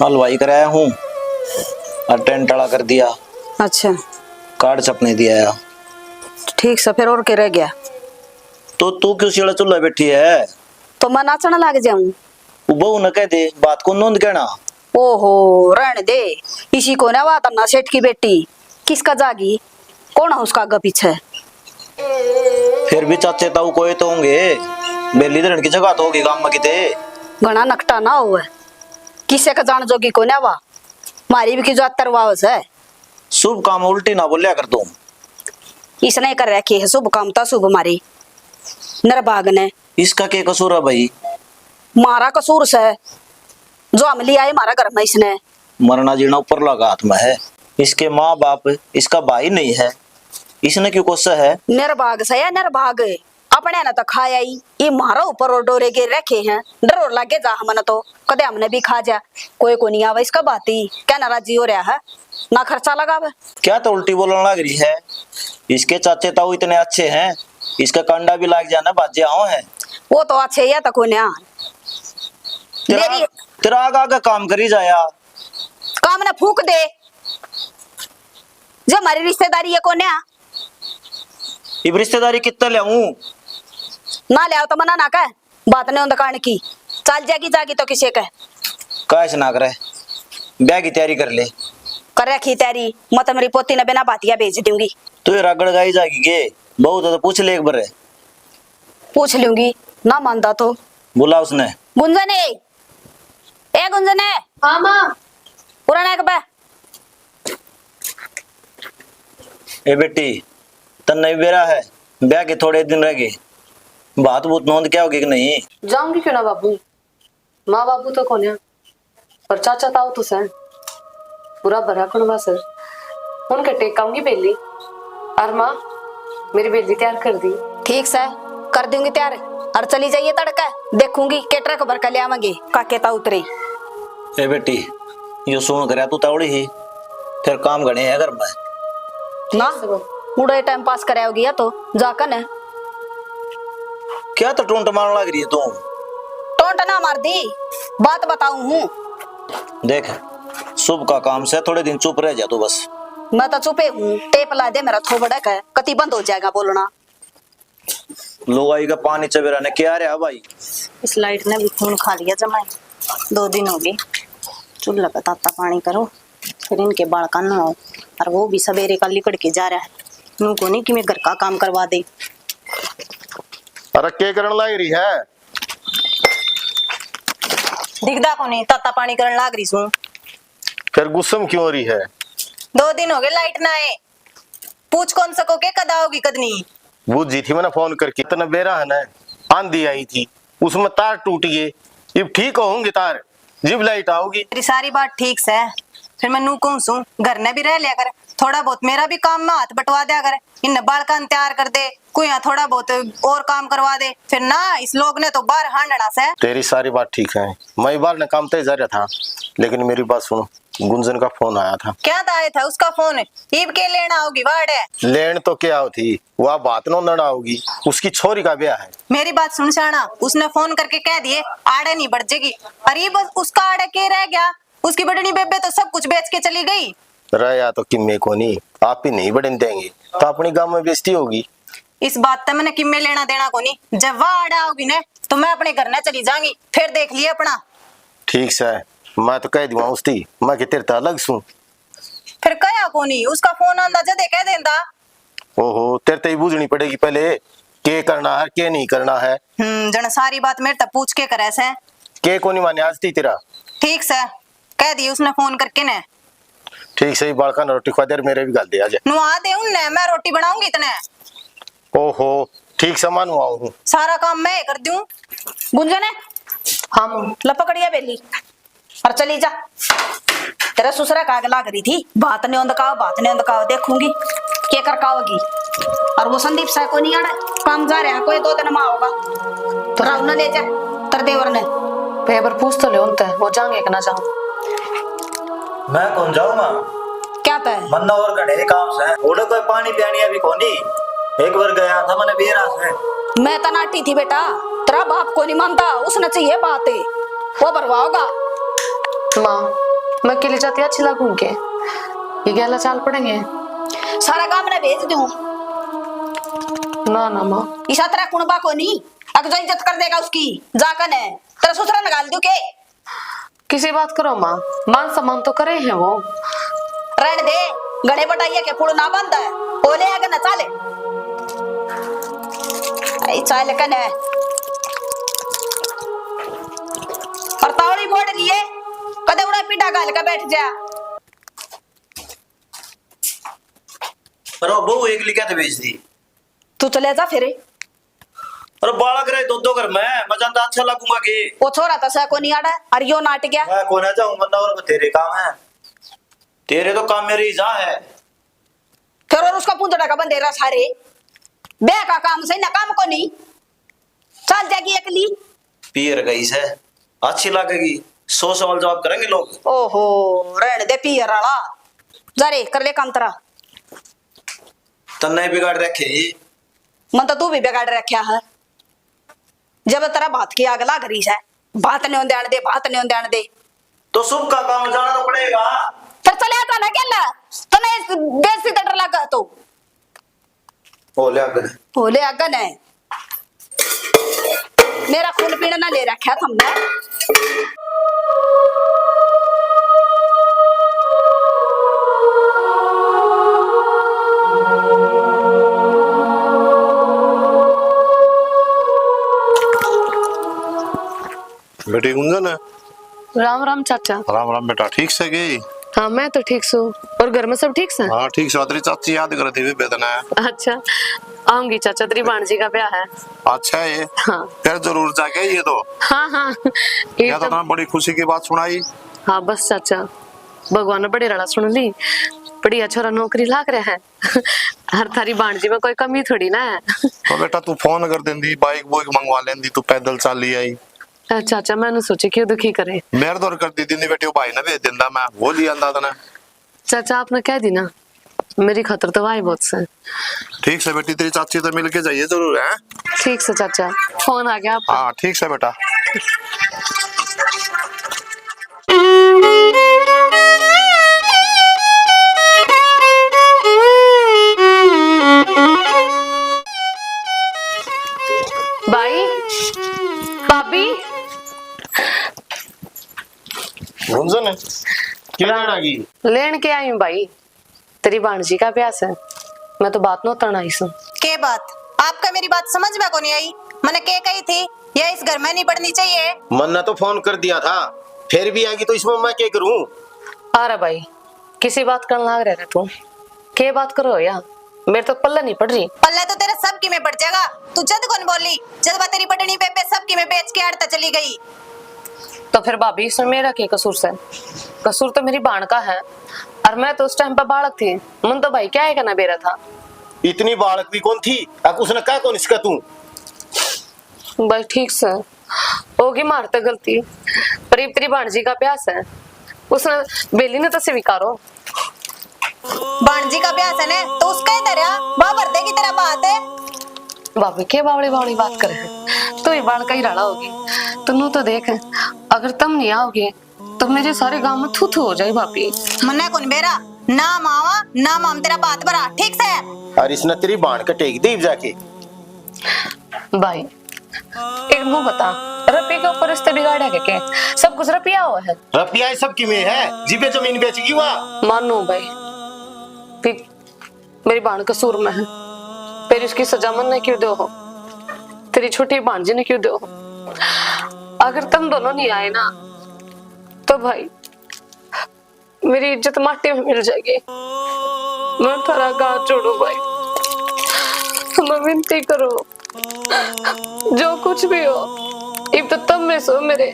हलवाई कराया हूँ और टेंट अड़ा कर दिया। अच्छा कार्ड छपने दिया है। ठीक से फिर और के रह गया तो तू क्यों सीढ़ा चूल्हा बैठी है? तो मैं नाचने लग जाऊं। बहू न कह दे बात को नोंद कहना। ओहो रहने दे। इसी को ना बात अन्ना सेठ की बेटी किसका जागी कौन है उसका आगे पीछे। फिर भी चाचे ताऊ कोई तो होंगे। बेली धरण की जगह तो होगी गांव में किते। घना नकटा ना हुआ किसे का जान जोगी को ना वा मारी भी की जो तरवावस है। शुभ काम उल्टी ना बोलिया कर तुम। इसने कर रखी है शुभ काम था शुभ मारी नरबाग ने। इसका क्या कसूर है भाई? मारा कसूर से जो अमली आई मारा घर में इसने। मरना जीना ऊपर लगा हाथ में है। इसके माँ बाप इसका भाई नहीं है। इसने क्यों कोसा है? निर्भाग से या निर्भाग अपने न तो खाया ही ये मारा ऊपर और डोरे के रखे हैं डर और लगे जा हमने तो कदे हमने भी खा जा कोई को नहीं आवा इसका बात ही क्या नाराजी हो रहा है ना खर्चा लगावे। क्या तो उल्टी बोलने लग रही है। इसके चाचे ताऊ इतने अच्छे हैं। इसका कंडा भी लाग जाना बाजे आओ है। वो तो अच्छे या तो कोई तेरा आगा आगा काम करी जाया। काम ना फूक दे जो हमारी रिश्तेदारी है कोने इब रिश्तेदारी कितना ले आऊं? ना ले आओ तो मना ना कह बात नहीं दुकान की चल जाएगी जागी तो किसी कह कैसे ना करे ब्याह की तैयारी कर ले। कर रखी तैयारी मत मेरी पोती ने बिना बातिया भेज दूंगी। तू रगड़ गाई जाएगी गे बहुत तो पूछ ले एक बार। पूछ लूंगी ना मानता तो बोला उसने। गुंजने ए गुंजने। हाँ माँ। पुराना कब ए बेटी तन नहीं बेरा है ब्याह के थोड़े दिन रह गए। बात बहुत नोंद क्या होगी कि नहीं? जाऊंगी क्यों ना बाबू माँ बाबू तो कौन है पर चाचा ताऊ तो सर पूरा भरा कणवा सर उनके टेक आऊंगी बेली और माँ मेरी बेली तैयार कर दी। ठीक से कर दूंगी तैयार और चली जाइए तड़का देखूंगी के ट्रक भर कर ले आवांगे काकेता उतरे। ए बेटी यो सुन कर तू तावड़ी ही फिर काम गणे है घर में ना मुड़े टाइम पास करे होगी या तो जाकर ने क्या तो टोंट मारने लग रही है तू? टोंट ना मार दी बात बताऊं हूँ। देख शुभ का काम से थोड़े दिन चुप रह जा तू बस। मैं तो चुपे हूँ टेप ला दे मेरा थोबड़क है कति बंद हो जाएगा बोलना। लोग आई का पानी चबेरा ने क्या रहा भाई? इस लाइट ने भी खून खा लिया जमाई 2 दिन हो गए चूल्हा का ताता पानी करो फिर इनके बाल का नहाओ और वो भी सवेरे का लिकड़ के जा रहा है नू को नहीं कि मैं घर का काम करवा दे। अरे क्या करने लग रही है? दिखदा को नहीं ताता पानी करने लाग रही सू। फिर गुस्सम क्यों हो रही है? 2 दिन हो गए लाइट ना आए पूछ कौन सको के कद आओगी कद नहीं। बूझी थी मैंने फोन करके इतना बेरा है ना आंधी आई थी उसमें तार टूट गए। अब ठीक होंगे तार जब लाइट आओगी। तेरी सारी बात ठीक से फिर मैं नू कहूं सू घर ने भी रह लिया कर थोड़ा बहुत मेरा भी काम में हाथ बटवा दिया कर इन बाल का तैयार कर दे कोई यहाँ थोड़ा बहुत और काम करवा दे फिर ना इस लोग ने तो बाहर हांडना से। तेरी सारी बात ठीक है मैं बार ने काम तय जा रहा था लेकिन मेरी बात सुनो गुंजन का फोन आया था। क्या आया था उसका फोन ईब के लेना होगी वाड़े लेन तो क्या होती वह बात नो नड़ा होगी उसकी छोरी का ब्याह है। मेरी बात सुन शाना उसने फोन करके कह दिए आड़े नहीं बढ़ जाएगी अरे बस उसका आड़े के रह गया उसकी बड़नी बेबे तो सब कुछ बेच के चली गई। रहा तो किम्मे को नहीं आप ही नहीं बढ़ने देंगे तो अपनी गांव में बेइज्जती होगी। इस बात तो मैंने किम्मे लेना देना को नहीं जब वह आड़ा होगी ना तो मैं अपने घर न चली जाऊंगी फिर देख लिए अपना। ठीक से मैं तो कह दूंगा उसकी मैं कि तेरे अलग सू फिर कया को नहीं उसका फोन आंदा जदे कह देंदा। ओहो तेरे तो ही बूझनी पड़ेगी पहले के करना है के नहीं करना है। जन सारी बात मेरे तक पूछ के करे से के को नहीं माने आज थी तेरा। ठीक से कह दी उसने फोन करके ने। ठीक से बालका रोटी खवा दे मेरे भी गल दे आज नुआ दे उन्ने मैं रोटी बनाऊंगी इतने। ओहो ठीक से मानू आऊं सारा काम मैं कर दूं। गुंजने हाँ माँ। लपकड़िया बेली और चली जा तेरा ससुरा काग लाग रही थी बात नहीं अंधकाओ देखूंगी क्या कर काओगी। और वो संदीप सा को नहीं आड़ा काम जा रहा कोई 2 दिन में होगा तो राव न ले जा तर देवर ने पेपर पूछ तो ले उनते वो जाएंगे कि ना जाऊं। मैं कौन जाऊंगा क्या तय मन और घड़े काम से ओडे कोई पानी पियानी अभी कोनी। एक बार गया था मैंने बेरा से मैं तनाटी थी बेटा तेरा बाप को नहीं मानता उसने चाहिए बात वो भरवाओगा माँ मैं अकेले जाती अच्छी लागू के ये गैला चाल पड़ेंगे। सारा काम ने भेज दूं। ना ना माँ ईसा तेरा कुणबा को नहीं अगर जो इज्जत कर देगा उसकी जाकर है तेरा ससुरा निकाल दूं के। किसी बात करो माँ, मान सम्मान तो करे हैं वो। रहने दे गड़े बटाइया के पुड़ ना बंद है बोले अगर न चाले आई चाल कने और तावड़ी बोर्ड लिए कदे उड़ा पीटा गाल का बैठ जा। पर वो बहू एक लिखा थे भेज दी। तू चले जा फिर अरे बालक रहे दो घर में मैं जानता अच्छा लगूंगा कि वो छोरा तो सह को नहीं आड़ा और यो नाट गया। मैं कौन जाऊं बंदा और तेरे काम है, तेरे तो काम मेरी जा है। फिर और उसका पुंजड़ा का बंदेरा सारे बे का काम सही ना काम को नहीं चल जाएगी अकली पियर गई से अच्छी लगेगी 100 सवाल जवाब करेंगे लोग। ओहो रहने दे पियर वाला जा रे कर ले काम तेरा तन्ने बिगाड़ रखे मन तो तू भी बिगाड़ रखा है। जब तेरा बात की आग लाग रही है बात नहीं ध्यान दे बात नहीं ध्यान दे तो शुभ का काम जाना पड़ेगा। फिर चले आता ना क्या तने बेइज्जती डर लगा तो बोले अगर बोले अगन है मेरा खून पीना ना ले रखा तुमने। बेटी गुंजन है। राम राम चाचा। राम राम बेटा, ठीक से गई? हाँ मैं तो ठीक हूँ और घर में सब ठीक से? हाँ ठीक से। तेरी चाची याद कर थी बेदना है। अच्छा आऊंगी चाचा, तेरी भांजी का ब्याह है। अच्छा है ये। हाँ फिर जरूर जाके ये तो हाँ हाँ ये तो ना बड़ी खुशी की बात सुनाई। हाँ बस चाचा भगवान ने बड़ी रड़ा सुन ली, बढ़िया छोरा नौकरी लाग रहा है। हर थारी भांजी में कोई कमी थोड़ी ना है। तो बेटा तू फोन कर देंदी, बाइक बोइक मंगवा लेंदी, तू पैदल चल ली आई। चाचा मैंने सोचे क्यों दुखी करे। मेरे दौर कर दी थी बेटी, भाई ने भेज दिंदा, मैं वो लिया अंदाजा ना। चाचा आपने कह दी ना मेरी खतर तो भाई बहुत से। ठीक से बेटी, तेरी चाची तो मिल के जाइए जरूर है। ठीक से चाचा, फोन आ गया आपका। हाँ ठीक से बेटा। भाई भाभी गुंजन है क्या लगी? लेन के आई हूँ भाई, तेरी भांजी का ब्याह है। मैं तो बात न उतरना आई हूँ। के बात? आपका मेरी बात समझ में को नहीं आई? मैंने के कही थी यह इस घर में नहीं पड़नी चाहिए। मन ने तो फोन कर दिया था, फिर भी आएगी तो इसमें मैं क्या करूं? अरे भाई किसी बात करने लाग रहे तू, के बात करो या मेरे तो पल्ला नहीं पड़ रही। पल्ला तो तेरा सबकी में पड़ जाएगा। तू जद कौन बोली, जद बात तेरी पटनी पे सबकी में बेच के आड़ता चली गई। तो फिर भाभी इसमें मेरा क्या कसूर से? कसूर तो मेरी बाण का है, और मैं तो उस टाइम पर बालक थी। मन तो भाई क्या है ना बेरा था। इतनी बालक भी कौन थी? अब उसने क्या कौन इसका तू? भाई ठीक से होगी मारते गलती, पर ये तेरी भांजी का प्यास है, उसने बेली ने तो स्वीकारो। भांजी का ब्याह है ना तो उसका ही दरिया वहां भर देगी तेरा बात है। भाभी के बावड़ी बावड़ी बात करे है, तो ये बाल का ही राड़ा होगी। तुम तो देख अगर तुम नहीं आओगे तो मेरे सारे गांव में थू थू हो जाए भाभी। मन्ना कौन बेरा ना मावा ना माम तेरा बात भरा ठीक से। और इसने तेरी बाण का टेक दी जाके। भाई एक मुंह बता, रपी के ऊपर रिश्ते बिगाड़े के सब कुछ रपिया हुआ है। रपिया सब की में है, जीबे जमीन बेचेगी वह। मानो भाई मेरी बाण कसूर में है, फिर इसकी सजा मन ने क्यों दो हो, तेरी छोटी भांजी ने क्यों दो हो। अगर तुम दोनों नहीं आए ना तो भाई मेरी इज्जत माटी में मिल जाएगी। मैं थारा गाँव छोड़ू भाई, मैं विनती करो जो कुछ भी हो अब तो तुम में सो मेरे,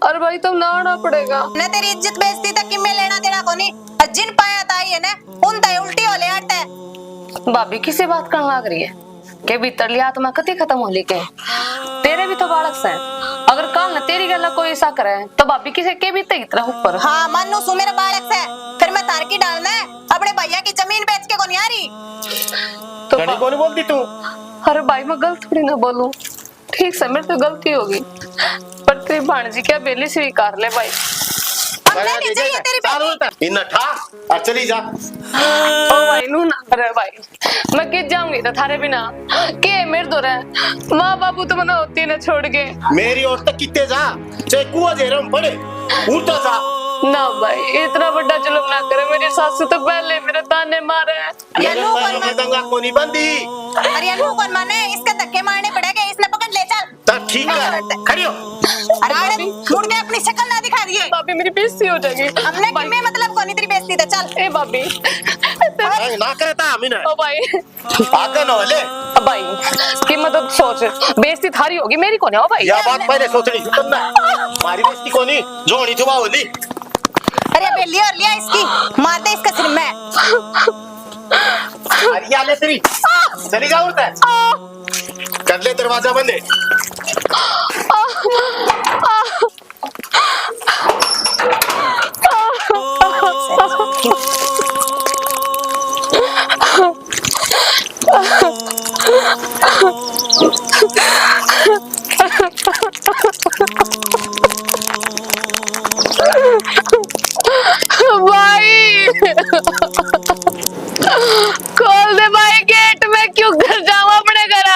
और भाई तुम ना आना पड़ेगा। न तेरी इज्जत बेइज्जती तक किम्मे लेना देना कोनी, जिन पाया ताई है ना उन ताई उल्टी हो ले आते है। भाभी किसी बात करने लग रही है के भीतर आत्मा कति खत्म हो ली के, तेरे भी तो बालक से। अगर कल न तेरी गला कोई ऐसा करे तो भाभी किसे के भी तरह ऊपर। हाँ मानो सु मेरा बालक से, फिर मैं तार की डालना है अपने भैया की जमीन बेच के कोनी आ रही। तो कौन बोलती तू? अरे भाई मैं गलत थोड़ी ना बोलूं, ठीक से मेरे तो गलती होगी, पर तेरी भांजी क्या बेली स्वीकार ले भाई। हमने नहीं चाहिए तेरी बेटी। इन ठा और चली जा। ओ भाई नू ना करे भाई, मैं कित जाऊंगी तो थारे बिना के मेरे दो रहे माँ बाबू तो मना होती है ना छोड़ के। मेरी ओर तक कितने जा, चाहे कुआ दे रहा हूं पड़े उल्टा जा। ना भाई इतना बड़ा जुल्म ना करे, मेरी सासू तो पहले मेरे ताने मारे हैं। मैं दंगा को नहीं बंदी। अरे यार वो कौन माने, इसके धक्के मारने पड़ेंगे, इसने पकड़ ले चल। तब ठीक है, खड़ी हो। अरे मुड़ के अपनी शक्ल ना दिखा दिए। भाभी मेरी बेइज्जती हो जाएगी। हमने किमे मतलब कोनी तेरी बेइज्जती तो चल। ए भाभी ना करता अमीन ओ भाई आगे न ले। अब भाई की मदद सोच, बेइज्जती थारी होगी मेरी कौन है? ओ भाई यह बात पहले सोचनी थी तुमने। हमारी बेइज्जती को नहीं जोड़ी थी होली। अरे बेली और लिया इसकी, मार दे इसका सिर में। अरे या ले तेरी चली जा उड़ता है। कर ले दरवाजा बंद है। भाई खोल दे भाई गेट, में क्यों घर जाऊं अपने घर।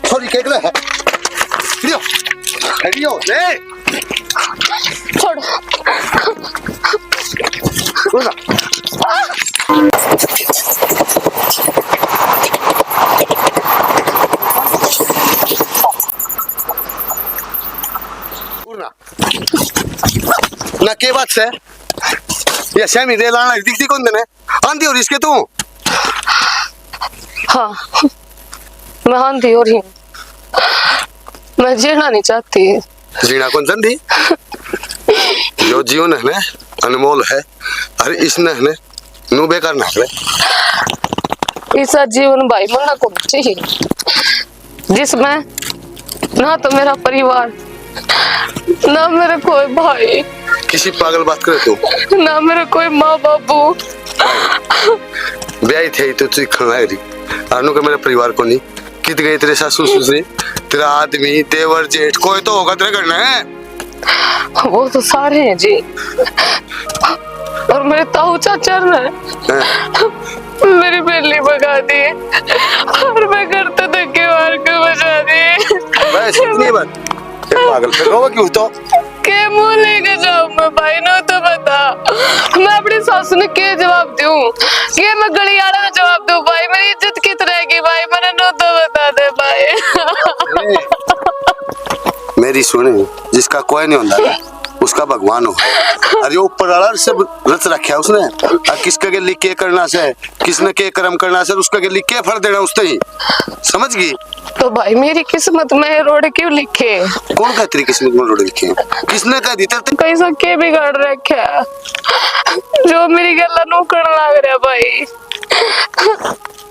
छोरी केकला है खड़ियो खड़ियो ले छोड़ बोला ना के बात से ये सेमी रे लाना दिखती कौन देने आंधी और इसके तू हाँ मैं आंधी हो रही हूँ, मैं जीना नहीं चाहती। जीना कौन संधी जो जीवन है ना अनमोल है, अरे इसने है नू बेकार ना है ऐसा जीवन भाई मना को चाहिए जिसमें ना तो मेरा परिवार, ना मेरे कोई भाई, किसी पागल बात करे तू ना मेरे कोई माँ बाबू। ब्याह थे तो तू खड़ाई रही अनु का मेरे परिवार को नहीं कित गई तेरे सासू ससुर तेरा आदमी देवर जेठ कोई तो होगा तेरे घर में। वो तो सारे हैं जी, और मेरे ताऊ चाचा ने मेरी बेली भगा दी और मैं करते धक्के मार के बचा दी। बस इतनी बात पागल फिर रोवा क्यों तो के मुंह लेके जाऊं मैं भाई ने तो बता, मैं अपनी सासू ने क्या जवाब दूं, ये मैं गलियारा में जवाब दूं भाई, मेरी इज्जत कित रहेगी भाई, मैंने नो तो बता दे भाई। मेरी सुनी जिसका कोई नहीं होता उसका भगवान हो, अरे ऊपर वाला सब रच रखा है उसने, और किसके के लिए क्या करना से किसने क्या कर्म करना से उसका के लिए क्या फल देना उसने ही समझ गई। तो भाई मेरी किस्मत में रोड क्यों लिखे? कौन कह तेरी किस्मत में रोड लिखे किसने कह दी तेरे कैसा के बिगाड़ रखा जो मेरी गला नौकर लाग रहा भाई,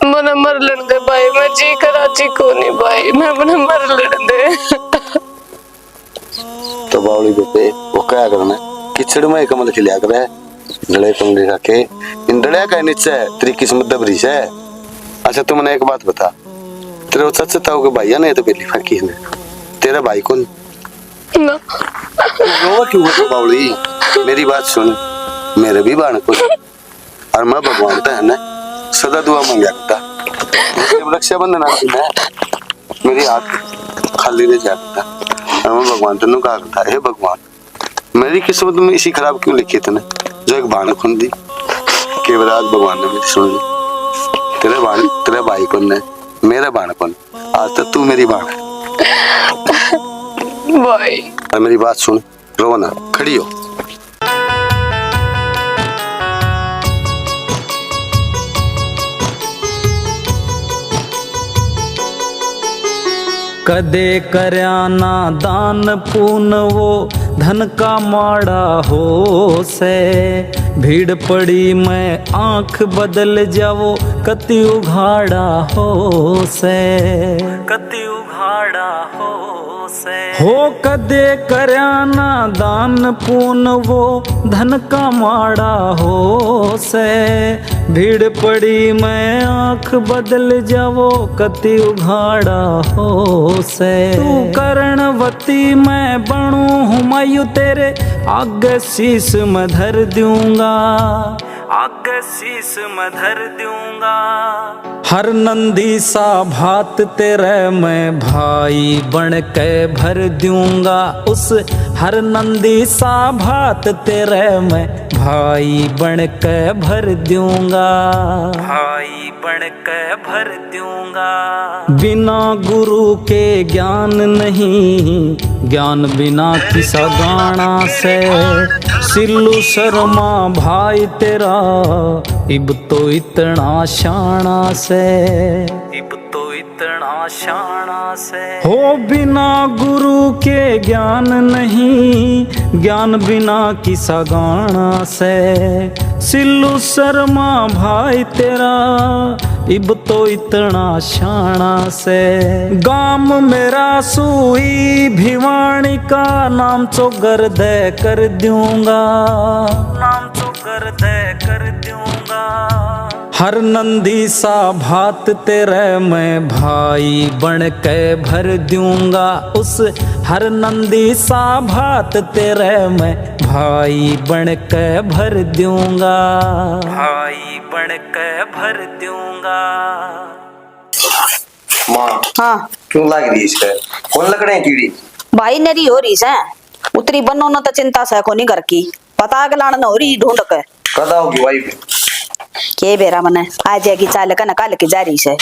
मने मर लेने दे भाई, मैं जी करा जी को नहीं भाई, मैं मने मर लेने दे। तेरे पागल फिर रोवा क्यों तो के मैं अपनी सासू ने के जवाब दूं, ये मैं गलियारा में जवाब दूं भाई, मेरी इज्जत कित रहेगी भाई, मैंने नो तो बता दे भाई। मेरी सुनी जिसका कोई नहीं होता उसका भगवान हो, अरे ऊपर वाला सब रच रखा है उसने, और किसके के लिए क्या करना से किसने क्या कर्म करना से उसका के लिए क्या फल देना उसने ही समझ गई। तो भाई मेरी तो बावली बेटे वो क्या करना किचड़ में कमल खिलिया करे डले पंगे खाके इन डले का नीचे तेरी किस्मत दबरी से। अच्छा तू मैंने एक बात बता, तेरे वो सच ताऊ के भैया ने तो बेली फकी है तेरा भाई कौन? रो क्यों है बावली? मेरी बात सुन, मेरे भी बाण को और मैं भगवान तो है ना सदा दुआ मांगा करता रक्षाबंधन आती है मेरी हाथ खाली रह जाता और मैं भगवान तेन कहा करता, हे भगवान मेरी किस्मत में इसी खराब क्यों लिखी तूने जो एक बाण खुन दी। केवल आज भगवान ने मेरी सुन ली। तेरा भाई कौन है? मेरा बाण कौन? आज तक तू मेरी बाण भाई। और मेरी बात सुन, रो ना, खड़ी हो। कदे करया ना दान पून वो धन का माड़ा हो से। भीड़ पड़ी मैं आंख बदल जावो कति उघाड़ा हो से। कति उघाड़ा हो से। हो कदे करया ना दान पून वो धन का माड़ा हो से। भीड़ पड़ी मैं आंख बदल जावो कति उघाड़ा हो से। तू कर्णवती मैं बनू हुमायूं तेरे आगे शीस में धर दूंगा। आगे शीस में धर दूंगा। हर नंदी सा भात तेरे मैं भाई बन के भर दूंगा। उस हर नंदी सा भात तेरे मैं भाई बन के भर दूंगा। भाई बन के भर दूंगा। बिना गुरु के ज्ञान नहीं, ज्ञान बिना किसा गाना से। सिल्लू शर्मा भाई तेरा इब तो इतना शाना से। इब तो इतना शाना से। हो बिना गुरु के ज्ञान नहीं, ज्ञान बिना किसा गाना से। सिल्लू शर्मा भाई तेरा इब तो इतना शाना से। गाम मेरा सुई भिवानी का नाम चौगर दे कर दूंगा। नाम चौगर दे कर दूंगा। हर नंदी सा भात तेरे मैं भाई बन के भर दूंगा। उस हर नंदी सा भात तेरे मैं भाई बन के भर दूंगा। भाई बन के भर दूंगा। माँ हाँ क्यों लाग रही इसके? कौन लग रहे हैं कीड़ी? भाई नरी हो रही से उतरी बनो न तो चिंता से को नहीं घर की पता अगलाण न हो रही ढूंढ के। कदा होगी वाइफ? के बेरा मने आ जाएगी चाल का न काल की जा रही से।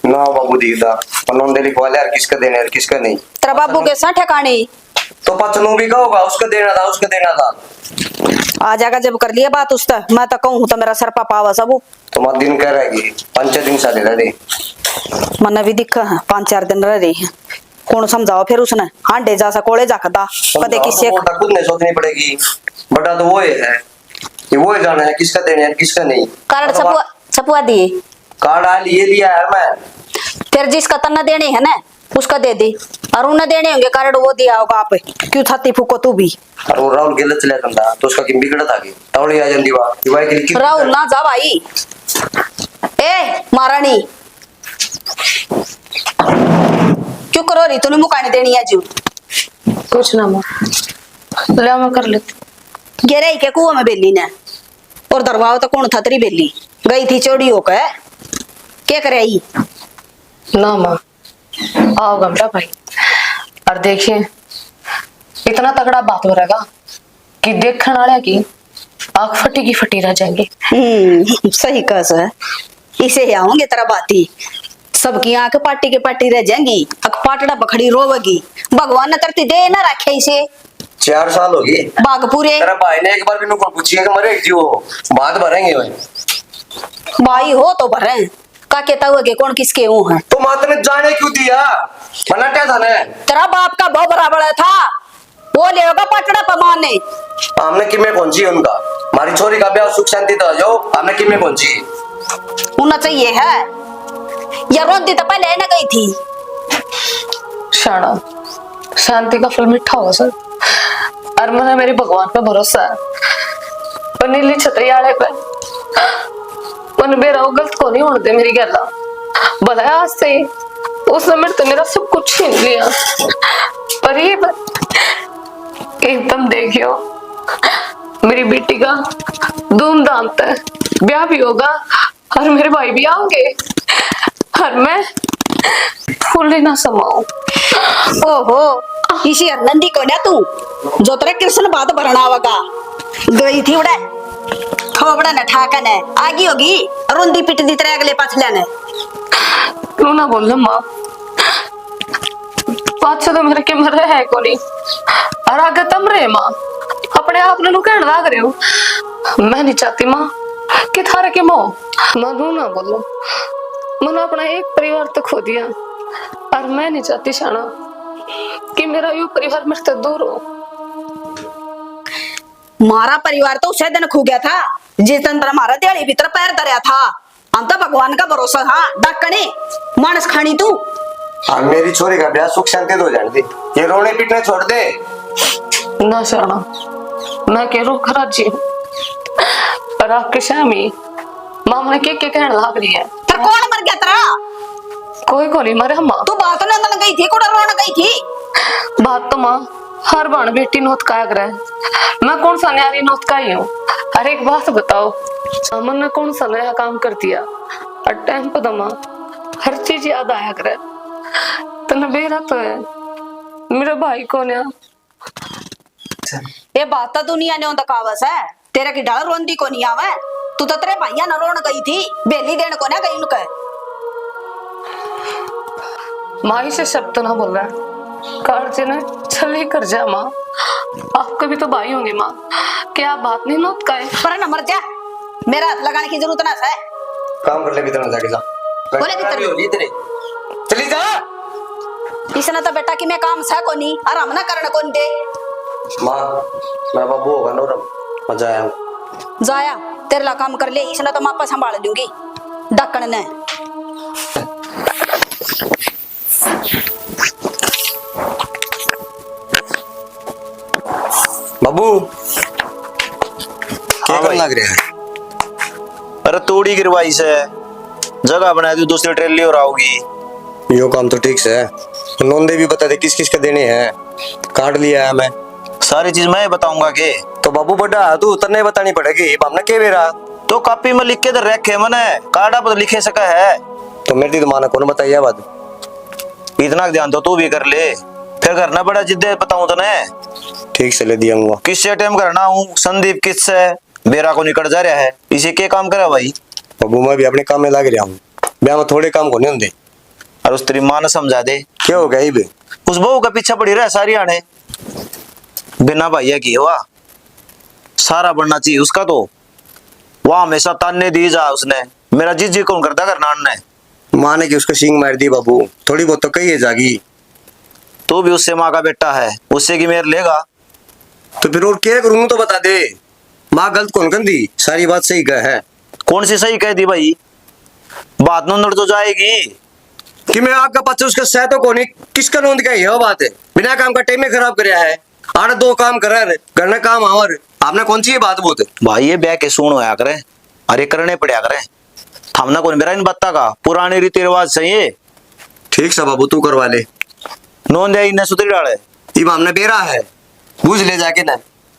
ना बाबू दीदा पनों दे लिखवा ले यार, किसका देना है किसका नहीं। तेरा बाबू के सा ठिकानी तो पचनू भी का होगा, उसका देना था उसका देना था। आ जाएगा जब कर लिया बात उस तक मैं तो कहूँ तो मेरा सर पावा सब तो मत दिन कह रहेगी 5-6 दिन साले रह दे। मने भी दिखा 5-4 दिन रह रही है। कौन समझाओ फिर उसने हांडे जा सा कोले जा कदा पता किसे खुद नहीं सोचनी पड़ेगी। बड़ा तो वो है कि वो ही जाना है किसका देना है किसका नहीं। कार्ड छपवा दिए। कार्ड आ लिए लिया है मैं। फिर जिसका तन्ना देने है ना उसका दे दी और उन्हें देने होंगे कार्ड वो दिया होगा आप क्यों छाती फूको तू भी। और वो राहुल गलत चला जाता तो उसका किम बिगड़ा था कि टावली आ जाती वाह दिवाई के लिए राहुल ना जा भाई। ए महारानी क्यों करो रही तूने मुकाने देनी है जू कुछ ना माँ ले मैं कर लेती। गेरे के कुआं में बेली ने और दरवाजा तो कौन था तेरी बेली गई थी चोरी होकर क्या करे आई। ना माँ आओ गमला भाई और देखिए इतना तगड़ा बात हो रहेगा कि देखने वाले की आंख फटी की फटी रह जाएंगे। सही कह है इसे आओगे तेरा बाती सबकी आंख पाटी के पाटी रह जाएंगी। अक पाटड़ा बखड़ी रोवेगी भगवान ने तरती दे ना रखे इसे 4 साल हो गए बाग पूरे। तेरा भाई ने एक बार भी नुकड़ पूछिए कि मरे जी वो बात भरेंगे भाई। भाई हो तो भरे का कहता हुआ कि कौन किसके वो है। तो माता ने जाने क्यों दिया? मनाट्या था ना तेरा बाप का बहुत बराबर था वो ले होगा पटड़ा पमान ने। हमने किमे पहुंची उनका हमारी छोरी का ब्याह सुख शांति तो जाओ हमने किमे पहुंची होना चाहिए है या रोंदी तो पहले न गई थी। शाना शांति का फल मीठा हो सर। और मैंने मेरे भगवान पे भरोसा है, पर नीली छतरी आले पे मन बेरा गलत को नहीं होने दे मेरी गला। भला आज से ही उसने मेरे तो मेरा सब कुछ छीन लिया, पर ये एकदम देखियो मेरी बेटी का धूमधाम से ब्याह भी होगा और मेरे भाई भी आओगे और मैं फूल ना समाऊं। ओहो, इसी नंदी को ना तू जो तेरे कृष्ण बात भरना होगा गई थी उड़े थोबड़ा न ठाकन है आगी होगी रुंदी पिट दी तेरे अगले पाछले ने। तू ना बोल माँ, पाछे तो मेरे के मर है को नहीं और आगे तम रहे माँ, अपने आप ने कहने लग रहे हो। मैं नहीं चाहती माँ कि थारे के मोह मनु ना बोलो। मैंने अपना एक परिवार तो खो दिया और मैं नहीं चाहती शाना कि मेरा यू परिवार मेरे से दूर हो। मारा परिवार तो उसे दिन खो गया था जिस दिन हमारा दिहाड़ी भीतर पैर धरया था। हम तो भगवान का भरोसा था डाकने मानस खानी तू। हाँ, मेरी छोरी का ब्याह सुख शांति तो जान दे, ये रोने पीटने छोड़ दे ना शाना, मैं के रो खराब जी पर आपके शामी मामा ने के कहने लग रही है। फिर कौन मर गया तेरा? कोई को नहीं मरे माँ। तू बात ने अंदर गई थी कोड़ा रोने गई थी? बात तो माँ हर बाण बेटी नोत का है, मैं कौन सा न्यारी नोत का ही हूँ। अरे एक बात बताओ, अमन ने कौन सा नया काम कर दिया और टाइम पर दमा हर चीज याद आया करे। तने बेरा तो है मेरे भाई को ने ये बात तो दुनिया ने उनका कावस है, तेरा की डाल रोंदी को नहीं आवे। तू तो तेरे भैया न रोन गई थी बेली देने को ना गई उनके। माई से शब्द ना बोल रहा है कार्य ने छली कर जा माँ, आपके भी तो भाई होंगे माँ, क्या आप बात नहीं नोट का है? पर न मर जा, मेरा हाथ लगाने की जरूरत ना है। काम कर ले भीतर जाके जा, बोले भीतर हो जी तेरे चली जा। इसने तो बेटा कि मैं काम सा को नहीं और हम ना करने कौन दे। माँ मेरा बाबू होगा नोरम मजा आया जाया तेरे ला काम कर ले, इसने तो मापा संभाल दूंगी डकन ने। बाबू क्या हाँ करने लग रहे हैं? अरे तोड़ी गिरवाई से जगह बना दी, दूसरी ट्रेली और आओगी। यो काम तो ठीक से है, नोंदे भी बता दे किस किस के देने हैं, काट लिया है मैं सारी चीज मैं बताऊंगा के तो बाबू बड़ा तू उतने बतानी पड़ेगी। हमने के बेरा तो कॉपी में लिख के तो रखे मैंने कार्डा पर लिखे सका है तो मेरी तो माना कौन बताइए बात। इतना ध्यान तो तू भी कर ले, फिर करना बड़ा जिद्दे बताऊं तो ने ठीक से ले दिया हुआ किससे टाइम करना हूँ। संदीप किससे बेरा को निकल जा रहा है, इसे के काम करा भाई। बाबू मैं भी अपने काम में लग रहा हूँ, ब्याह में थोड़े काम को नहीं होंगे। और उस तेरी मां ने समझा दे क्या हो गया ही बे? उस बहू का पीछा पड़ी रहा सारी आने बिना भैया की वाह सारा बनना चाहिए उसका। तो वह हमेशा ताने दी जा उसने, मेरा जी कौन करता करना ने माँ ने कि उसको सींग मार दी बाबू, थोड़ी बहुत तो कही है जागी। तू भी उससे माँ का बेटा है, उससे की मेर लेगा तो फिर और क्या करूँ तो बता दे। माँ गलत कौन कर दी, सारी बात सही कह है। कौन सी सही कह दी भाई, बात नोंद तो जाएगी कि मैं आपका पच्चीस उसका सह तो कौन किसका नोंद का यह बात है। बिना काम का टाइम में खराब कराया है, आठ दो काम करा करना काम और आपने कौन सी बात बोलते भाई। ये ब्याह के सुन होया करे, अरे करने पड़ा करे, थमना कौन मेरा इन बत्ता का पुराने रीति रिवाज सही है। ठीक सा बाबू तू करवा ले, नोंद है इन्हें सुधरी डाले इब हमने बेरा है बूझ ले जाके ना।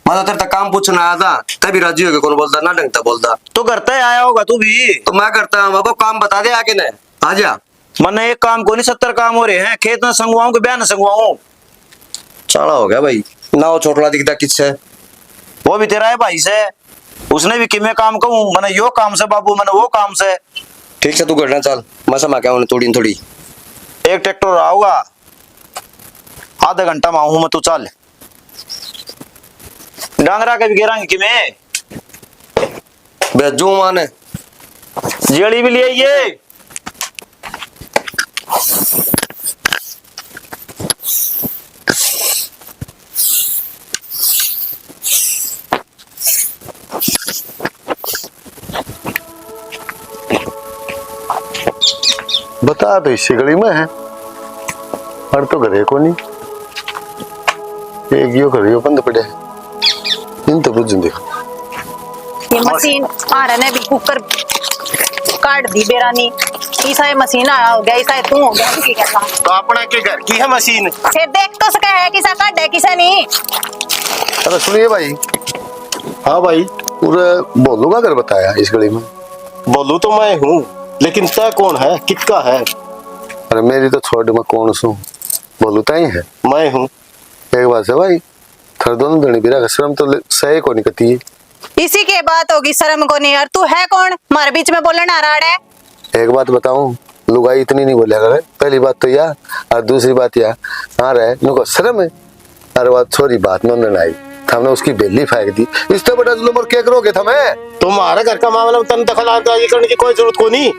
मैं तेरे तक काम पूछना आया था तभी राजी हो गया, कौन बोलता ना ढंगता बोलता तो करता ही आया होगा तू भी। तो मैं करता हूँ बाबू, काम बता दे आके ना आ जा। मैंने एक काम को नहीं 70 काम हो रहे हैं, खेत में संगवाऊं कि ब्याह न संगवाऊं। चला हो गया भाई, ना वो छोटला दिखता किससे, वो भी तेरा है भाई से, उसने भी कि मैं काम कहूँ मैंने यो काम से बाबू मैंने वो काम से। ठीक से तू करना चल, मैं समा क्या थोड़ी थोड़ी एक ट्रैक्टर आओगा आधा घंटा में आऊं मैं, तू चल डांगरा के भी गिरांगे कि मैं भेजू माने जेड़ी भी ले आइए। बता तो इसी गली में है और तो घरे को नहीं। एक यो कर, यो बंद पड़े इन तो बुझ देखो। ये मशीन आ रहा भी कुकर काट दी बेरानी, ईसा ये मशीन आया हो गया, ईसा तू हो गया की कहता। तो अपना के घर की है मशीन। फिर देख तो सके है किसा काट है किसा नहीं। अरे सुनिए भाई। हाँ भाई। पूरा बोलू का घर बताया इस गली में। बोलू तो मैं हूँ, लेकिन तय कौन है, किसका है? अरे मेरी तो छोड़, मैं कौन सू, बोलू ताई है। मैं हूँ। एक बात है भाई, थर दोनों दणी बिरा शर्म तो सही को नहीं कती है। इसी के बात होगी शर्म को नहीं। यार तू है कौन मारे बीच में बोलने आ रहा है? एक बात बताऊं, लुगाई इतनी नहीं बोलिया करे। पहली बात तो यह, और दूसरी बात यह, हाँ रहे नुको शर्म है। अरे बात छोरी बात में आई, हमने उसकी बेली फेंक दी। इससे बड़ा जुल्म और क्या करोगे तुम्हें? तुम्हारे घर का मामला में तन दखल करने की कोई जरूरत को नहीं।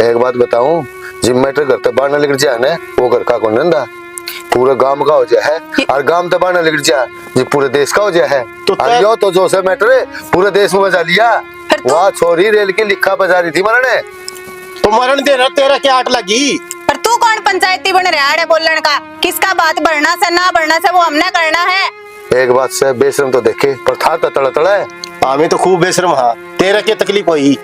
एक बात बताऊं, जिम मैटर घर तक बाहर निकल जाए ना, वो घर का कौन नंदा पूरे गांव का हो जाए है, और गांव तक बाहर निकल जाए जी पूरे देश का हो जाए है। यो तो जो से मैटर है पूरे देश में बजा लिया। वहाँ छोरी रेल की लिखा बजा रही थी मरने, तो मरण देना तेरा क्या आट लगी? पर तू कौन पंचायती बन रहा है बोलने का? किसका बात बढ़ना से ना बढ़ना से वो हमने करना है। एक बात से बेशरम तो देखे, पर था तो तड़ा तड़ा है। हमें तो खूब बेशरम हा, तेरा क्या तकलीफ हुई?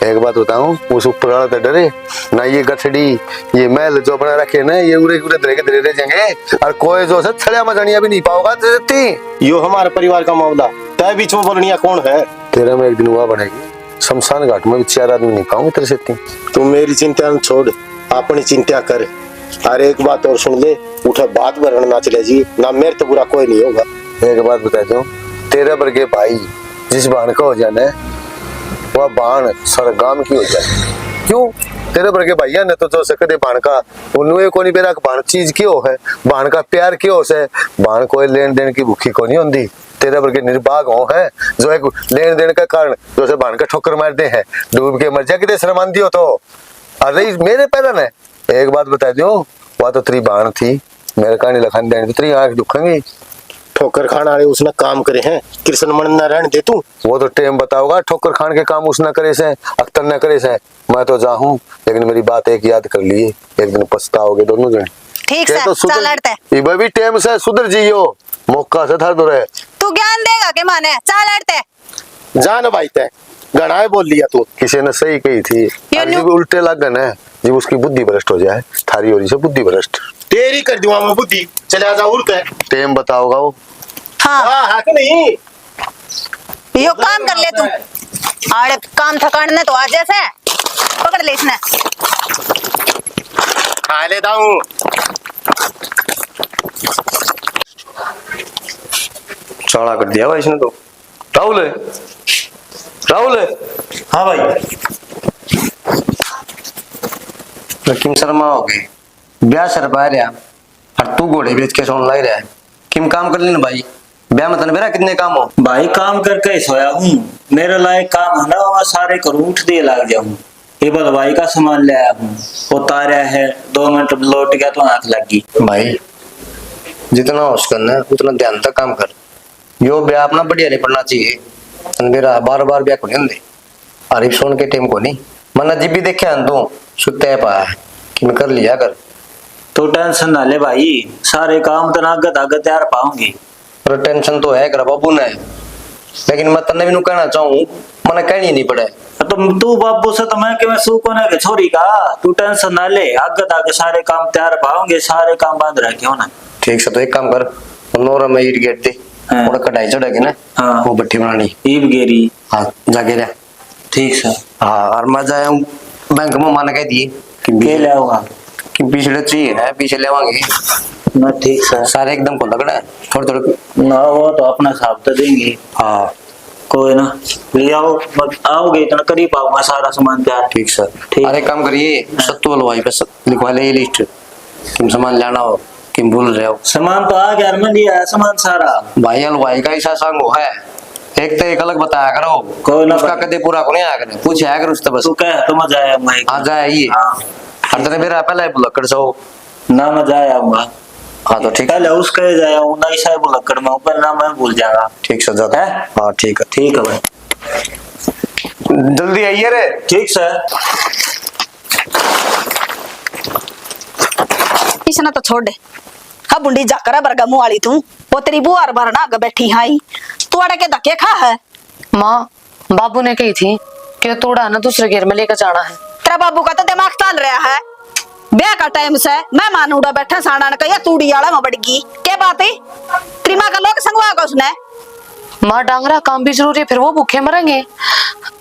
एक बात बताऊं, उस ऊपर वाला तो डरे ना, ये गठड़ी ये महल जो बना रखे ना, ये उरे उरे धरे के धरे रह जाएंगे, और कोई जो से छड़िया मजानिया भी नहीं पाओगा तेरी। यो हमारे परिवार का मामला, तय बीच में बोलनिया कौन है? तेरा में एक दिन हुआ बनेगी, शमशान घाट में 4 आदमी नहीं पाऊंगे तेरे से। तू मेरी चिंता न छोड़, अपनी चिंता कर। अरे एक बात और सुन ले, उठा बात भरण ना चले जी, ना मेरे तो बुरा कोई नहीं होगा। एक बात बता दूं, तेरे वर्गे भाई जिस बाण का हो जाना है, वह बाण सारा गांव की हो जाए। क्यों? तेरे वर्गे भैया ने तो जो सकते बाण का उन्हें को नहीं बेरा, बाण चीज क्यों है, बाण का प्यार क्यों से, बाण कोई लेन देन की भूखी को नहीं होती। तेरे वर्गे निर्भाग हो है जो एक लेन देन का कारण जो से बाण का ठोकर मार दे है, डूब के मर जा कि शर्मांदी हो तो। अरे मेरे पैदा ने एक बात बता दो, वह तो तेरी बाण थी, मेरे कहानी लखान देने तेरी आंख दुखेंगी। ठोकर खान वाले उसने काम करे हैं, कृष्ण मन न रहने दे तू। वो तो टाइम बताओगा, ठोकर खान के काम उसने करे से, अख्तर न करे से। मैं तो जाऊं, लेकिन मेरी बात एक याद कर लिए, एक दिन पछताओगे दोनों जन। ठीक है, चल लड़ते। ये भी टाइम से सुधर जियो, मौका से धर दो रहे। तू ज्ञान देगा के माने, चल लड़ते। जान भाई तय गणाए बोल लिया तू। किसी ने सही कही थी, जब उल्टे लगन है जब उसकी बुद्धि भ्रष्ट हो जाए, थारी ओरी से बुद्धि भ्रष्ट। तेरी कर दूंगा मैं बुद्धि, चले जा उड़ते। टाइम बताओगा वो। हाँ हाँ कि नहीं? यो काम कर ले तू, आड़े काम थकान ने तो आज जैसे पकड़ ले इसने। खा लेता हूँ। चाड़ा कर दिया भाई इसने तो। राहुल है, राहुल है। हाँ भाई। किम शर्मा हो गई, ब्याह सर पा रहा, और तू घोड़े बेच के सोन लग रहा है। किम काम कर लेना भाई, ब्याह मतलब मेरा कितने काम हो भाई? काम करके ही सोया हूँ, मेरे लायक काम है ना, वहाँ सारे करूँ उठ दिए लग जाऊँ। ये बल भाई का सामान ले आया हूँ, उतारा है, 2 मिनट लौट गया तो आंख लगी। भाई जितना हो सकना उतना ध्यान तक काम कर। यो ब्याह अपना बढ़िया नहीं पड़ना चाहिए, मेरा बार बार ब्याह को नहीं होंगे, अरे सोन के टाइम को नहीं मना जी भी देखे तू सुते पाया कि मैं कर लिया कर। तो टेंशन ना ले भाई, सारे काम तो नागत आगत तैयार पाऊंगी। पर टेंशन तो है कर बाबू ने, लेकिन मैं तन्ने भी कहना चाहूँ, मना कहनी नहीं पड़े। तो तू बाबू से तो मैं कि मैं सू कोने के छोरी का, तू टेंशन ना ले, आगत आगे सारे काम तैयार पाऊंगे, सारे काम बांध रखे हो ना। ठीक से तो एक काम कर, नोरा में ईट गेट दे, हाँ। थोड़ा कढ़ाई चढ़ेगी ना, हाँ। वो भट्टी बनानी, ईब गेरी। हाँ जाके रह। ठीक सर। हाँ और मैं जाया बैंक में माना कह दिए के ले आऊंगा कि पिछले चाहिए ना, पीछे लेवांगे ना। ठीक सर। सारे एकदम को लगना है, थोड़े थोड़े ना वो तो अपना हिसाब तो देंगे। हाँ कोई ना, ले आओ, मत आओगे इतना करीब आऊंगा, सारा सामान तैयार। ठीक सर। ठीक। अरे काम करिए, सत्तू हलवाई पे लिखवा ले ये लिस्ट, किम सामान लाना हो किम भूल रहे हो। सामान तो आ गया, मैं लिया है सामान सारा। भाई हलवाई का ऐसा संग हो है, एक तो एक अलग बताया करो, कोई ना उसका कदे पूरा को नहीं आया करे, पूछे आया कर उससे बस। तू कह तो मजा आया मैं। हाँ जाए ये हर तरह मेरा पहला ही बुलक्कड़ सो ना मजा आऊंगा। हाँ तो ठीक पहले उसका ही जाया हूँ ना, ऐसा बुलक्कड़ में ऊपर ना, मैं भूल जाऊंगा। ठीक से जाता है? हाँ ठीक है। ठीक है भाई, जल्दी आइए रे। ठीक सर। इसना तो छोड़ दे। हाँ बुंडी जाकर बरगा मुँह वाली तू, वो तेरी बुआ भरना आगे बैठी हाई तू अड़े के धक्के खा है। माँ बाबू ने कही थी कि तोड़ा ना दूसरे घेर में लेकर जाना है। तेरा बाबू का तो दिमाग चल रहा है। ब्याह का टाइम से मैं मानूड़ा बैठा साड़ा ने कहा तूड़ी आला में बढ़गी क्या बात है। तेरी माँ का लोग संगवा का उसने। माँ डांगरा काम भी जरूरी है, फिर वो भूखे मरेंगे।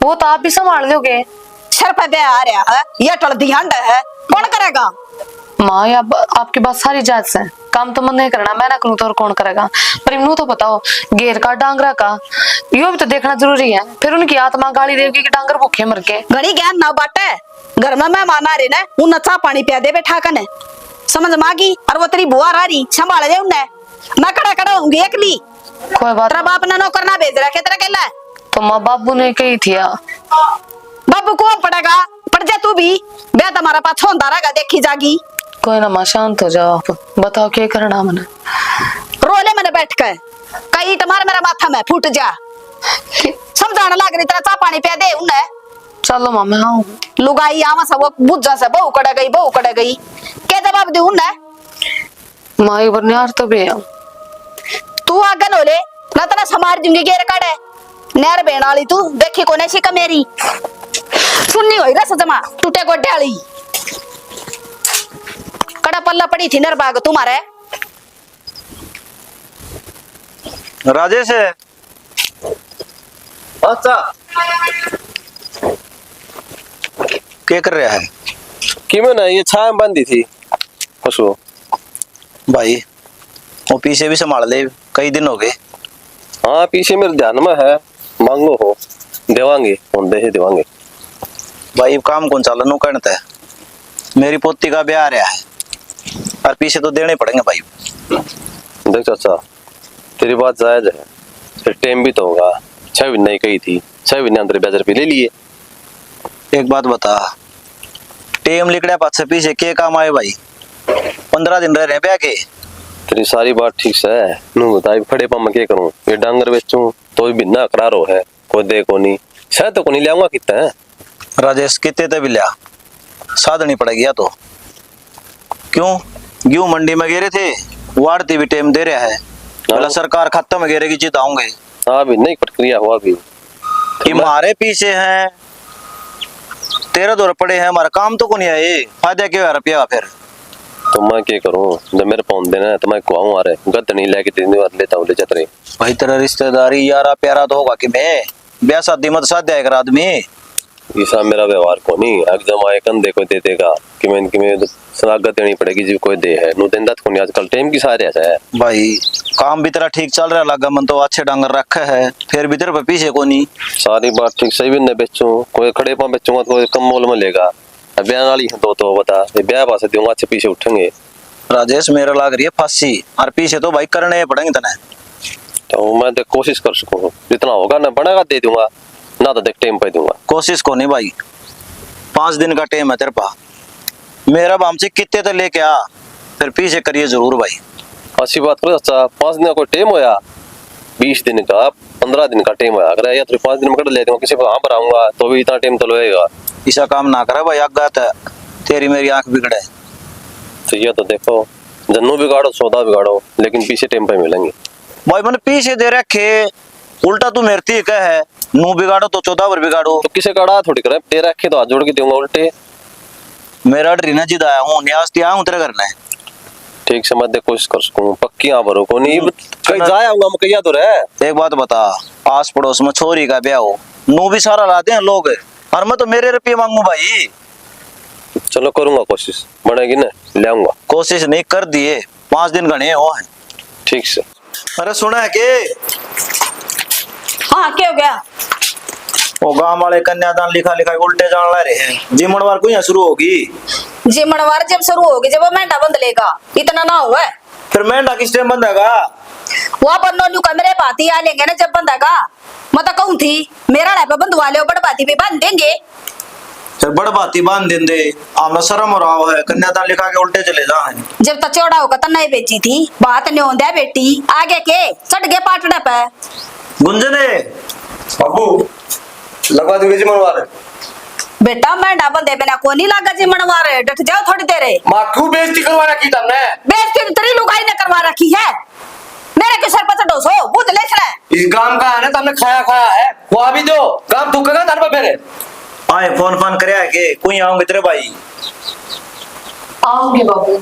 वो तो आप भी संभाल लोगे। सर पे ब्याह आ रहा है ये टल दी हंड है कौन करेगा। माँ अब आपके पास सारी जायज है, काम तो मन नहीं करना, मैं ना करूँ तो और कौन करेगा। पर इन्हों तो बताओ घेर का डांगरा का यो भी तो देखना जरूरी है। फिर उनकी आत्मा गाली देगी कि डांगर भूखे मर के। घड़ी ज्ञान ना बाटे घर में मेहमान आ रहे ने उन चा पानी पिया दे बैठा कने समझ मागी और वो तेरी बुआ आ रही संभाल दे उन्हें। मैं कड़ा कड़ा होंगी एकली। कोई बात तेरा बाप ने नौकर ना भेज रखे तेरा केला तो माँ बाबू ने कही थी बाबू कौन पड़ेगा पड़ जा तू भी ब्याह तुम्हारा पास होता रहेगा देखी जागी। कोई ना माँ शांत हो जाओ आप बताओ क्या करना मैंने। रोले मैंने बैठ कर कई टमार मेरा माथा में फूट जा समझाने लग रही तेरा चा पानी पिया दे उन्हें। चलो माँ मैं आऊँ। लुगाई आवा सब बुझा से बहू कड़ गई क्या जवाब दे उन्हें। माँ एक बार यार तो भी तू आगे नो ले ना तेरा समार दूंगी घेर काड़े नहर बेण वाली तू देखी कोने सी का मेरी सुननी होई रस जमा टूटे गोड्डे वाली कड़ा पल्ला पड़ी थी नरबाग तुम्हारे। राजेश है अच्छा क्या कर रहा है कि मैं ना ये छाया बंदी थी खुशबू भाई वो पीछे भी संभाल ले कई दिन हो गए। हाँ पीछे मेरे ध्यान में है मांगो हो देवांगे कौन दे देवांगे। भाई काम कौन चाल नु करता है मेरी पोती का ब्याह आ रहा है और पीछे तो देने पड़ेंगे भाई। देख चाचा तेरी बात जायज है फिर टाइम भी तो होगा 6 महीने ही कही थी 6 महीने अंदर ब्याज रुपये ले लिए। एक बात बता टेम लिखड़ा पास पीछे के काम आए भाई 15 दिन रह रहे ब्याह के। तेरी सारी बात ठीक से है नू बता खड़े पा मैं क्या करूँ ये डांगर बेचूं तो भी बिना करारो है कोई दे को नहीं शायद तो को नहीं लियाऊंगा कितना है। राजेश कितने तक भी लिया साधनी पड़ेगी या तो क्यों गेहूं मंडी में गिरे थे वाड़ती भी टेम दे रहा है पहला सरकार खत्म में गिरेगी जिताऊंगे। हाँ भी नहीं प्रक्रिया हुआ भी कि हमारे पीछे हैं 13 दौर पड़े हैं हमारा काम तो को नहीं आए फायदा क्या रुपया फिर। तो मैं क्या करूँ जब मेरे पौन देना है तो मैं कुआऊँ आ रहे गद नहीं लेके तीन बार लेता हूँ ले जाते रहे। भाई तेरा रिश्तेदारी यारा प्यारा तो होगा कि मैं ब्याह शादी मत साध्य है आदमी ऐसा मेरा व्यवहार को नहीं एकदम आए कंधे को दे देगा कि मैं सलागत देनी पड़ेगी जी कोई दे है नु देंदा को नहीं आजकल टाइम की सारे ऐसा है। भाई काम भी तेरा ठीक चल रहा लगा मन तो अच्छे डांगर रखा है फिर भी तेरे पे पीछे को नहीं। सारी बात ठीक सही भी नहीं बेचूं कोई खड़े पा बेचूंगा तो कोई कम मोल में लेगा ब्याह वाली है तो बता ब्याह पास दूंगा अच्छे पीछे उठेंगे। राजेश मेरा लग रही है फांसी और पीछे तो भाई करने पड़ेंगे तने तो मैं देख कोशिश कर सकूँ जितना होगा ना बनेगा दे दूंगा ना तो देख टाइम पे दूंगा। कोशिश को नहीं भाई 5 दिन का टाइम है तेरे पास मेरा हमसे कितने तक लेके आ फिर पीछे करिए जरूर भाई। अच्छी बात करो अच्छा 5 दिन का कोई टाइम होया 20 दिन का 15 दिन का टाइम होया अगर या तो 5 दिन में कर ले दूंगा किसी को हाँ भराऊंगा तो भी इतना टाइम तो लगेगा। ऐसा काम ना करे भाई आगात है तेरी मेरी आंख बिगड़े। तो ये तो देखो जन्नू बिगाड़ो सौदा बिगाड़ो लेकिन पीछे टाइम पे मिलेंगे। भाई मैंने पीछे दे रखे उल्टा तू मेरे थी कह है नू बिगाड़ो तो 14 बार बिगाड़ो तो किसे कड़ा थोड़ी करे दे रखे तो हाथ जोड़ के दूंगा उल्टे। मेरा डरीना जिद आया हूँ न्यास आया हूँ तेरे घर में ठीक से मैं देख कोशिश कर सकूँ पक्की यहाँ भरो को नहीं कहीं जाया हूँ कैया तो रहे। एक बात बता आस पड़ोस में छोरी का ब्याह हो नू भी सारा लाते हैं लोग और मैं तो मेरे रुपये मांगू भाई। चलो करूंगा कोशिश बनेगी ना ले आऊंगा। कोशिश नहीं कर दिए 5 दिन गणे हो हैं ठीक से। अरे सुना है के हाँ क्या हो गया वो गांव वाले कन्यादान लिखा उल्टे जान ला रहे हैं जिमणवार को यहाँ शुरू होगी। जिमणवार जब शुरू होगी जब वो मेंढा बंद लेगा इतना ना हुआ है फिर मेंढा किस टाइम बंधेगा वहाँ पर नो कमरे पाती आ लेंगे ना जब बंधेगा मैं तो कहूँ थी मेरा पे बंधवा ले बड़ पाती पे बांध देंगे फिर बड़ बाती बांध देंगे आमना शर्म हो रहा है कन्यादान लिखा के उल्टे चले जाए। जब तक चौड़ा होगा तो नहीं बेची थी बात नहीं होंदा बेटी आगे के चढ़ गए पाटड़ा पे गुंजने बाबू लगवा दूंगे जिमणवार बेटा मेंढा बंधे बिना को नहीं लगा जिमणवार डट जाओ थोड़ी देर माँ क्यों बेइज्जती करवा रखी तुमने बेइज्जती तेरी लुगाई ने करवा रखी है मेरे के सर पर चढ़ो सो बुझ ले छड़ा इस गांव का है ना तुमने खाया खाया है वो अभी दो काम थूकेगा तार पे मेरे आए फोन फान करे के कोई आऊंगे तेरे भाई आऊंगी बाबू।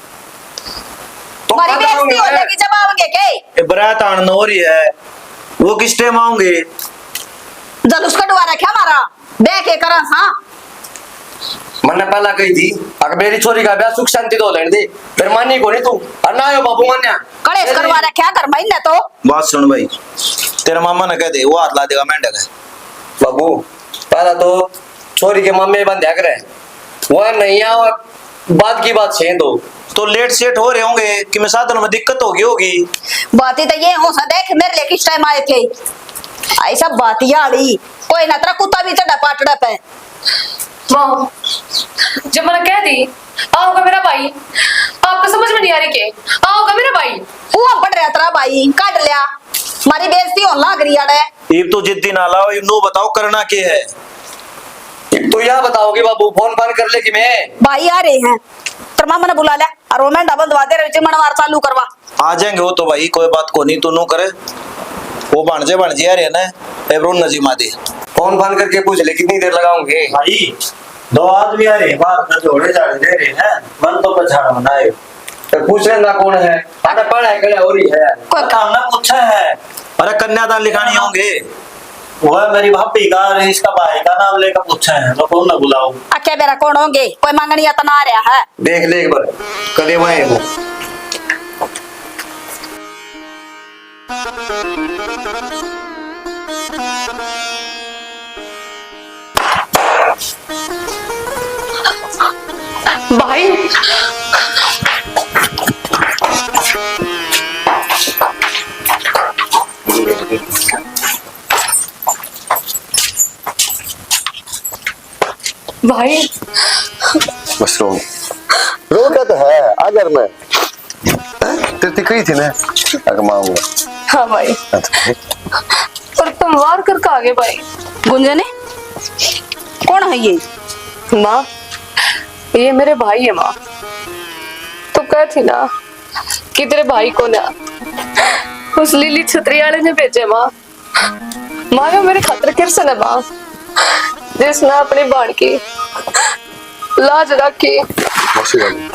तो हमारी कब बेइज्जती आओगे हो मैं? जाएगी जब आओगे के ये बारात आने हो रही है, वो किस टाइम आऊंगे? जलूस कटवा रखा हमारा बे के करा सा मैंने पहला कही थी अगर मेरी छोरी का ब्याह सुख शांति तो लेने दे फिर मानी को नहीं तू और ना आयो बाबू मान्या कलेश करवा रखा घर महीने तो बात सुन भाई, तेरा मामा ने कह दे वो हाथ ला देगा मेंढक है। बाबू पहला तो छोरी के मम्मी बंद करे वह नहीं आ बात की बात छे तो लेट सेट हो रहे होंगे कि मैं साधन में दिक्कत होगी। बात ही तो ये हो सा देख मेरे लिए किस टाइम आए थे ऐसा बात याड़ी कोई ना तेरा कुत्ता भी चढ़ा पाटड़ा पे माँ जब मैंने कह दी आओगा मेरा भाई आपको समझ में नहीं आ रही के आओगा मेरा भाई वो पड़ रहा तेरा भाई काट लिया हमारी बेइज्जती होने लग रही है। इब तो जिद्दी ना लाओ, इब नो बताओ करना क्या है। तो यह बताओगे बाबू फोन बंद कर ले कि मैं भाई आ रहे हैं तेरा मामा ने बुला लिया और वो मैं डबल दवा दे रहे मनवार चालू करवा आ जाएंगे वो तो भाई, कोई बात को नहीं, तू नो करे वो भाणजे आ रहे ना एवरोन नजीमा दे। फोन बंद करके पूछ ले कितनी देर लगाऊंगे भाई 2 आदमी आ रहे बाहर का जोड़े झाड़े दे रहे हैं मन तो पछाड़ बनाए तो पूछ लेना कौन है आटा पड़ा है खड़ा हो रही है कोई काम ना पूछा है। अरे कन्यादान लिखानी होंगे, वह मेरी भाभी का और इसका भाई का नाम लेकर पूछा है तो कौन ना बुलाओ। अक्या बेरा कौन होंगे कोई मांगनी तना आ रहा है देख ले एक बार कदे वह है वो भाई भाई बस रो क्या तो है अगर मैं तेरे दिख रही थी ना अगर मांगूंगा हाँ भाई पर तुम वार कर आगे भाई गुंजने कौन है ये माँ ये मेरे भाई है माँ तो कह थी ना कि तेरे भाई को ना उस लीली छतरी वाले ने भेजे माँ माँ यो मेरे खातर किरसन है माँ जिसने अपनी बाण की लाज रखी। मौसी वाली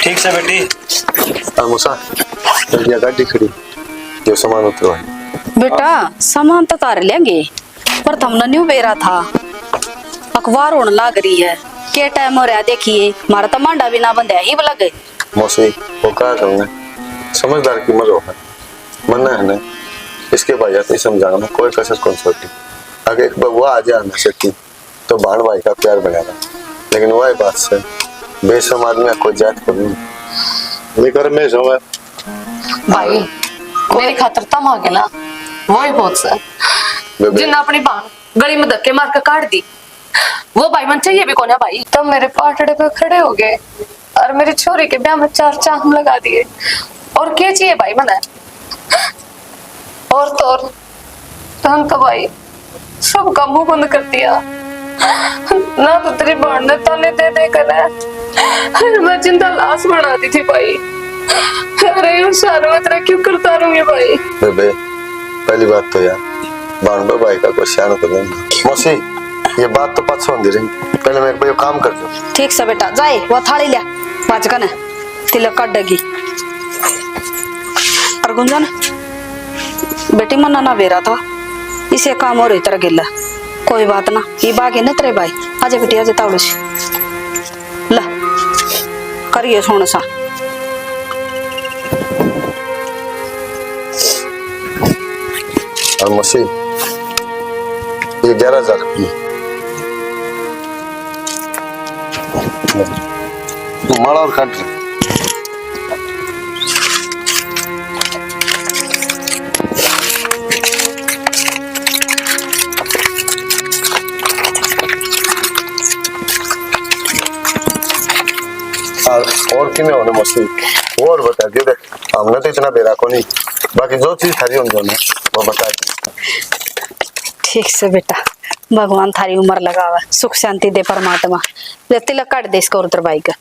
ठीक से बेटी। और मूसा ये गाड़ी खड़ी जो सामान उतरो है बेटा सामान तो तार लेंगे पर तुमने न्यू बेरा था अखबार होने लग रही है के टाइम हो रहा देखिए हमारा तो मांडा भी ना बंद ही लगे मौसी वो क्या करूँगा समझदार की मरो है मना है ना इसके भाई नहीं समझाना कोई कसर कौन छोटी अगर एक बार वो आ जाए ना सकती तो बाण भाई का प्यार बनेगा लेकिन वही बात से बेशरम आदमी कोई जात को नहीं लेकर मैं समझ भाई मेरी खातर तम आ गया ना वही बहुत सा जिन अपनी बाण गली में धक्के मार कर काट दी वो भाई मन चाहिए भी कौन है भाई तब मेरे पाटड़े पे खड़े हो गए और मेरी छोरी के ब्याह में 4 चांद लगा दिए और क्या चाहिए भाई मना और तो और धन तो भाई सब का मुंह बंद कर दिया ना तो तेरी बाण ने ताने दे दे कर मैं जिंदा लाश बना दी थी भाई। अरे सारा तेरा क्यों करता रहूंगी भाई। बेबे पहली बात तो यार बाण भाई का कोई शान तो नहीं मौसी ये बात तो पछ होंदी रही पहले मेरे को काम कर दो। ठीक से बेटा जाए वो थाली लिया बाज कने तिलक काट देगी और गुंजन बेटी मना ना बेरा था इसे काम हो रही तरह गिल्ला कोई बात ना ये बागे न तेरे भाई आजे बेटी आजे तावड़े से ला करिए सोने सा और मौसी ये 11,000 की माड़ा और काट और कि होने मौसी और बता दियो देख हमने तो इतना बेरा को नहीं बाकी जो चीज हरी होने ना वो बता दी। ठीक से बेटा भगवान थारी उम्र लगावा सुख शांति दे परमात्मा तिलक काट दे इसको उधर भाई का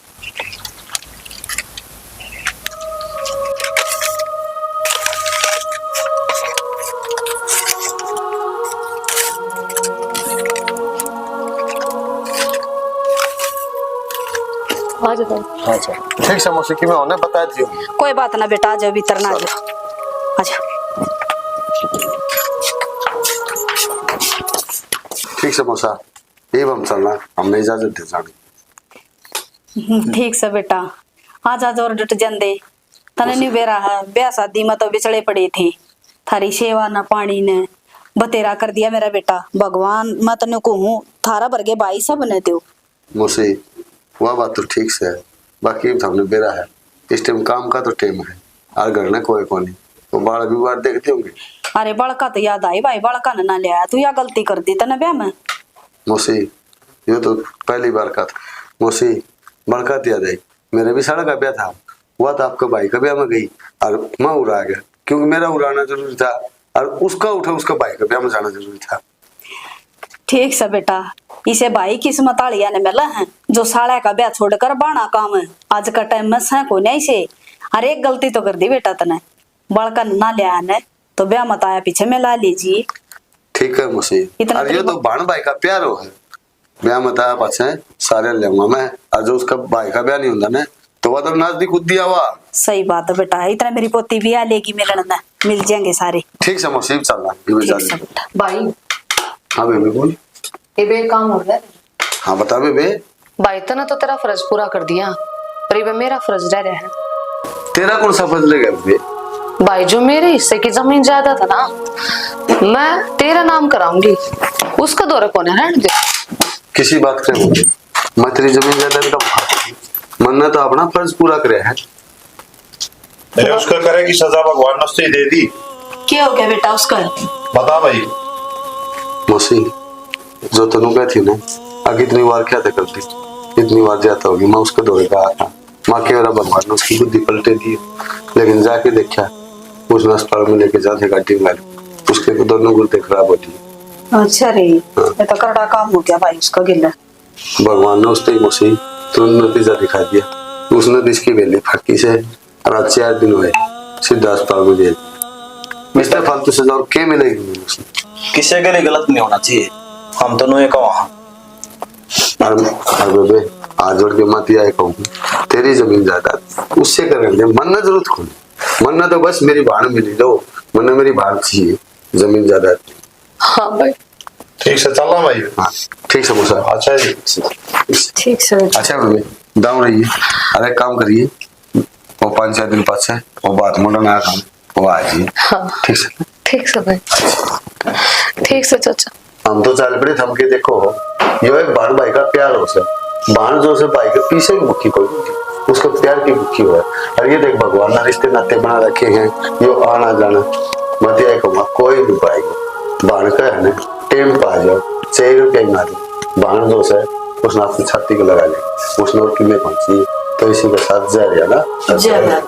आ जाओ। हाँ सर ठीक है मौसी की मैं उन्हें बता दी हूँ। कोई बात ना बेटा, आ जाओ भीतर ना, आ जाओ आ जाओ। ठीक है मौसा, ये हम चलना, हमने इजाजत दे जानी। ठीक से बेटा, आ जा जोर डट जंदे तने नहीं बेरा है। ब्याह शादी में तो बिछड़े पड़े थे, थारी सेवा न पानी ने बतेरा कर दिया मेरा बेटा। भगवान मैं तने कहूँ थारा भरगे भाई सब ने दो। मौसी वह बात तो ठीक से है, बाकी हमने बेरा है, इस टाइम काम का तो टाइम है, और घर में कोई नहीं, तो बाल भी बार देखते होंगे। अरे बड़का तो याद आई भाई, बड़का ने ना ले आया, तू या गलती कर दी तने ब्याह में। मौसी ये तो पहली बार का था मौसी, बड़का तो याद आई, मेरे भी साड़ा का ब्याह था, हुआ तो आपके भाई का ब्याह में गई और मैं उड़ा गया, क्योंकि मेरा उड़ाना जरूरी था और उसका उठा उसका भाई का ब्याह में जाना जरूरी था। ठीक से बेटा, इसे भाई किस्मत आलिया ने मिला है जो साड़ा का ब्याह छोड़कर बाणा काम है। आज का टाइम में सह को नहीं से, अरे एक गलती तो कर दी बेटा तने, बड़का ना ले आने तो ब्याह मत आया पीछे में ला लीजिए। ठीक है मौसी, इतना और ये तो बाण भाई का प्यार हो है, ब्याह मत आया पाछे सारे लेऊंगा मैं, और जो उसका भाई का ब्याह नहीं होता ना तो वह तो नजदीक खुद दिया हुआ। सही बात है बेटा, इतना मेरी पोती भी आ लेगी मिलन में, मिल जाएंगे सारे। ठीक है मौसी चलना। ठीक से बेटा। भाई हाँ बेबी बोल। ये बे काम हो रहा है। हाँ बता बेबे। भाई तने तो तेरा फर्ज पूरा कर दिया, पर ये मेरा फर्ज रह रहा है। तेरा कौन सा फर्ज रहेगा बेबे? भाई जो मेरे हिस्से की जमीन ज्यादा था ना, मैं तेरा नाम कराऊंगी, उसका दौरा कौन है रहने दे। किसी बात करे मुझे, मैं तेरी जमीन जायदाद का मन्ना तो अपना फर्ज पूरा करे है। अरे उसका करे की सजा भगवान ने उससे दे दी। क्या हो गया बेटा उसका? बता भाई। मौसी जो तनु गई थी ना, आगे इतनी बार क्या था करती, इतनी बार जाता होगी, मैं उसके दौरे का आता, माँ के मेरा भगवान ने उसकी बुद्धि पलटे दी, लेकिन जाके देखा उसने अस्पताल में लेके जाते गाड़ी में उसके दोनों गुर्दे खराब होती है। अच्छा रे, ये तो करड़ा काम हो गया भाई उसका गिल्ला। भगवान ने उसने मौसी तुरंत नतीजा दिखा दिया, उसने तो इसकी वेली फटकी से और आज 4 दिन हुए सीधा अस्पताल में भेज। मिस्टर फालतू सजा और क्या मिलेगी उसने? किसी के लिए गलत नहीं होना चाहिए, हम तो नुए का वहां। बेबे आज जोड़ के मत आए कहूँ, तेरी जमीन जायदाद उससे करेंगे, मन्ना जरूरत खोल, मन्ना तो बस मेरी भाड़ मिली दो, मन्ना मेरी भाड़ चाहिए जमीन जायदाद। हाँ भाई ठीक से चलना भाई। हाँ ठीक है मुसा। अच्छा जी ठीक से। अच्छा बेबे दाऊ रहिए, अरे काम करिए, वो 5-4 दिन बाद से वो बात मुंडन आया काम वो आ जाइए। हाँ ठीक से। ठीक से भाई, ठीक से चाचा। हम तो चाल पड़े थम के देखो, ये एक बाण भाई का प्यार हो सर, बाण जो से भाई के पीछे की मुखी कोई उसको प्यार की मुखी हो है, और ये देख भगवान ने रिश्ते नाते बना रखे हैं, यो आना जाना मत आए कहूँगा कोई भी पाएगा, बाण का है ना टेम पा जाओ 6 रुपये मारे, बाण जो है उसने अपनी छाती को लगा ले, उसने और किले पहुंची, तो इसी के साथ जय ना।